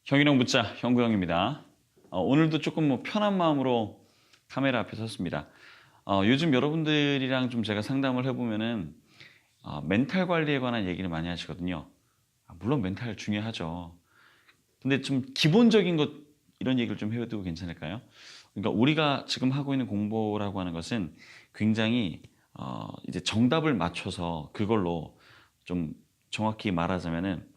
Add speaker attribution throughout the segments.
Speaker 1: 형이랑 붙자 형구형입니다. 오늘도 조금 편한 마음으로 카메라 앞에 섰습니다. 요즘 여러분들이랑 좀 제가 상담을 해보면은 멘탈 관리에 관한 얘기를 많이 하시거든요. 물론 멘탈 중요하죠. 근데 좀 기본적인 것 이런 얘기를 좀 해도 괜찮을까요? 그러니까 우리가 지금 하고 있는 공부라고 하는 것은 굉장히 이제 정답을 맞춰서 그걸로 좀 정확히 말하자면은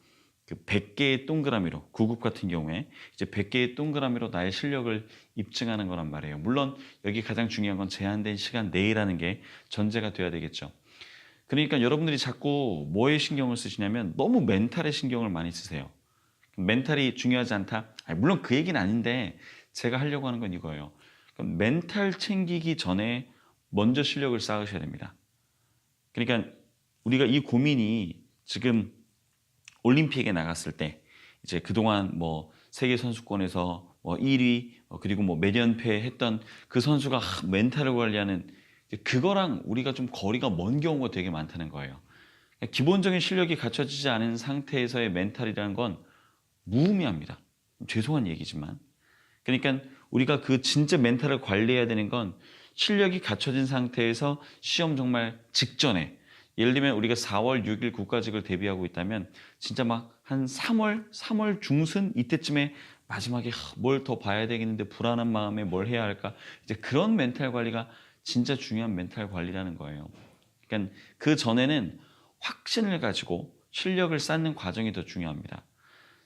Speaker 1: 그 100개의 동그라미로 구급 같은 경우에 이제 100개의 동그라미로 나의 실력을 입증하는 거란 말이에요. 물론 여기 가장 중요한 건 제한된 시간 내라는 게 전제가 돼야 되겠죠. 그러니까 여러분들이 자꾸 뭐에 신경을 쓰시냐면 너무 멘탈에 신경을 많이 쓰세요. 멘탈이 중요하지 않다? 아니, 물론 그 얘기는 아닌데 제가 하려고 하는 건 이거예요. 멘탈 챙기기 전에 먼저 실력을 쌓으셔야 됩니다. 그러니까 우리가 이 고민이 지금 올림픽에 나갔을 때 이제 그동안 뭐 세계 선수권에서 뭐 1위 그리고 뭐 매연패 했던 그 선수가 멘탈을 관리하는 그거랑 우리가 좀 거리가 먼 경우가 되게 많다는 거예요. 기본적인 실력이 갖춰지지 않은 상태에서의 멘탈이라는 건 무의미합니다. 죄송한 얘기지만. 그러니까 우리가 그 진짜 멘탈을 관리해야 되는 건 실력이 갖춰진 상태에서 시험 정말 직전에 예를 들면 우리가 4월 6일 국가직을 대비하고 있다면 진짜 막 한 3월 중순 이때쯤에 마지막에 뭘 더 봐야 되겠는데 불안한 마음에 뭘 해야 할까 이제 그런 멘탈 관리가 진짜 중요한 멘탈 관리라는 거예요. 그러니까 그 전에는 확신을 가지고 실력을 쌓는 과정이 더 중요합니다.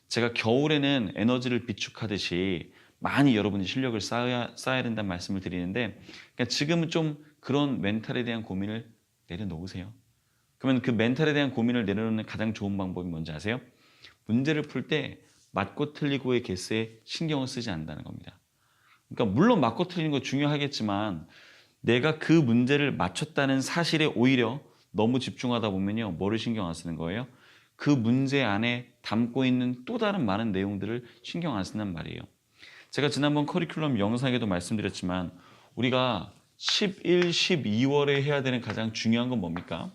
Speaker 1: 제가 겨울에는 에너지를 비축하듯이 많이 여러분이 실력을 쌓아야 된다는 말씀을 드리는데 그러니까 지금은 좀 그런 멘탈에 대한 고민을 내려놓으세요. 그러면 그 멘탈에 대한 고민을 내려놓는 가장 좋은 방법이 뭔지 아세요? 문제를 풀 때 맞고 틀리고의 개수에 신경을 쓰지 않는다는 겁니다. 그러니까 물론 맞고 틀리는 거 중요하겠지만 내가 그 문제를 맞췄다는 사실에 오히려 너무 집중하다 보면요. 뭐를 신경 안 쓰는 거예요? 그 문제 안에 담고 있는 또 다른 많은 내용들을 신경 안 쓴단 말이에요. 제가 지난번 커리큘럼 영상에도 말씀드렸지만 우리가 11, 12월에 해야 되는 가장 중요한 건 뭡니까?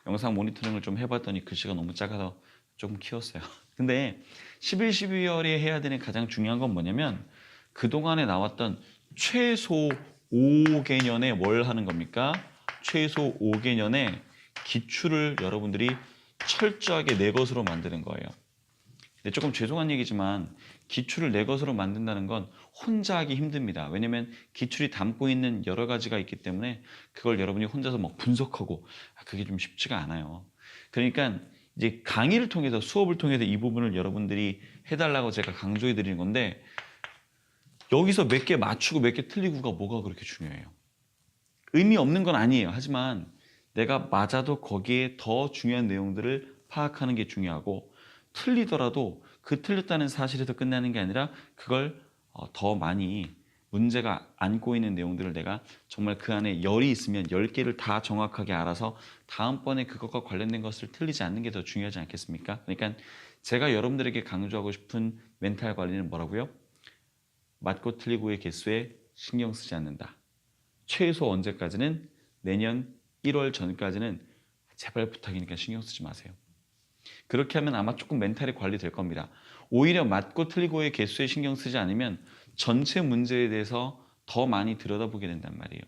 Speaker 1: 영상 모니터링을 좀 해봤더니 글씨가 너무 작아서 조금 키웠어요. 근데 11, 12월에 해야 되는 가장 중요한 건 뭐냐면 그동안에 나왔던 최소 5개년에 뭘 하는 겁니까? 최소 5개년에 기출을 여러분들이 철저하게 내 것으로 만드는 거예요. 근데 조금 죄송한 얘기지만 기출을 내 것으로 만든다는 건 혼자 하기 힘듭니다. 왜냐면 기출이 담고 있는 여러 가지가 있기 때문에 그걸 여러분이 혼자서 막 분석하고 그게 좀 쉽지가 않아요. 그러니까 이제 강의를 통해서 수업을 통해서 이 부분을 여러분들이 해달라고 제가 강조해 드리는 건데 여기서 몇 개 맞추고 몇 개 틀리고가 뭐가 그렇게 중요해요. 의미 없는 건 아니에요. 하지만 내가 맞아도 거기에 더 중요한 내용들을 파악하는 게 중요하고 틀리더라도 그 틀렸다는 사실에서 끝나는 게 아니라 그걸 더 많이 문제가 안고 있는 내용들을 내가 정말 그 안에 열이 있으면 10개를 다 정확하게 알아서 다음번에 그것과 관련된 것을 틀리지 않는 게 더 중요하지 않겠습니까? 그러니까 제가 여러분들에게 강조하고 싶은 멘탈 관리는 뭐라고요? 맞고 틀리고의 개수에 신경 쓰지 않는다. 최소 언제까지는 내년 1월 전까지는 제발 부탁이니까 신경 쓰지 마세요. 그렇게 하면 아마 조금 멘탈이 관리될 겁니다. 오히려 맞고 틀리고의 개수에 신경 쓰지 않으면 전체 문제에 대해서 더 많이 들여다보게 된단 말이에요.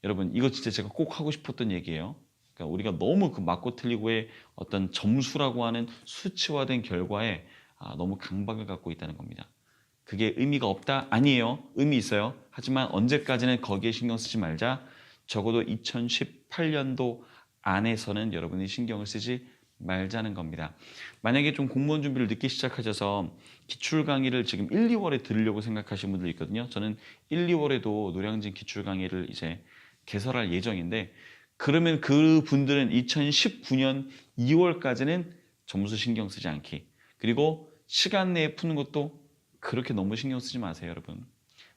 Speaker 1: 여러분 이거 진짜 제가 꼭 하고 싶었던 얘기예요. 그러니까 우리가 너무 그 맞고 틀리고의 어떤 점수라고 하는 수치화된 결과에 너무 강박을 갖고 있다는 겁니다. 그게 의미가 없다? 아니에요. 의미 있어요. 하지만 언제까지는 거기에 신경 쓰지 말자. 적어도 2018년도 안에서는 여러분이 신경을 쓰지 말자는 겁니다. 만약에 좀 공무원 준비를 늦게 시작하셔서 기출 강의를 지금 1, 2월에 들으려고 생각하시는 분들 있거든요. 저는 1, 2월에도 노량진 기출 강의를 이제 개설할 예정인데 그러면 그 분들은 2019년 2월까지는 점수 신경 쓰지 않기. 그리고 시간 내에 푸는 것도 그렇게 너무 신경 쓰지 마세요, 여러분.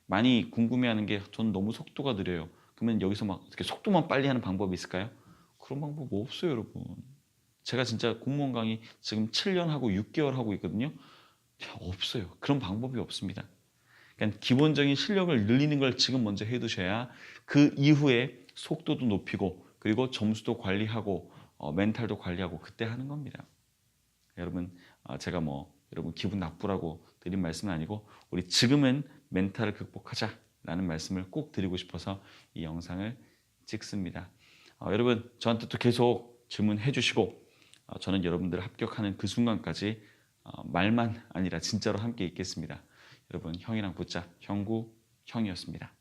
Speaker 1: 많이 궁금해하는 게 저는 너무 속도가 느려요. 그러면 여기서 막 이렇게 속도만 빨리 하는 방법이 있을까요? 그런 방법 없어요, 여러분. 제가 진짜 공무원 강의 지금 7년 하고 6개월 하고 있거든요. 없어요. 그런 방법이 없습니다. 그러니까 기본적인 실력을 늘리는 걸 지금 먼저 해두셔야 그 이후에 속도도 높이고 그리고 점수도 관리하고 멘탈도 관리하고 그때 하는 겁니다. 여러분 제가 뭐 여러분 기분 나쁘라고 드린 말씀은 아니고 우리 지금은 멘탈을 극복하자라는 말씀을 꼭 드리고 싶어서 이 영상을 찍습니다. 여러분 저한테 또 계속 질문해 주시고 저는 여러분들 합격하는 그 순간까지 말만 아니라 진짜로 함께 있겠습니다. 여러분 형이랑 붙자 형구 형이었습니다.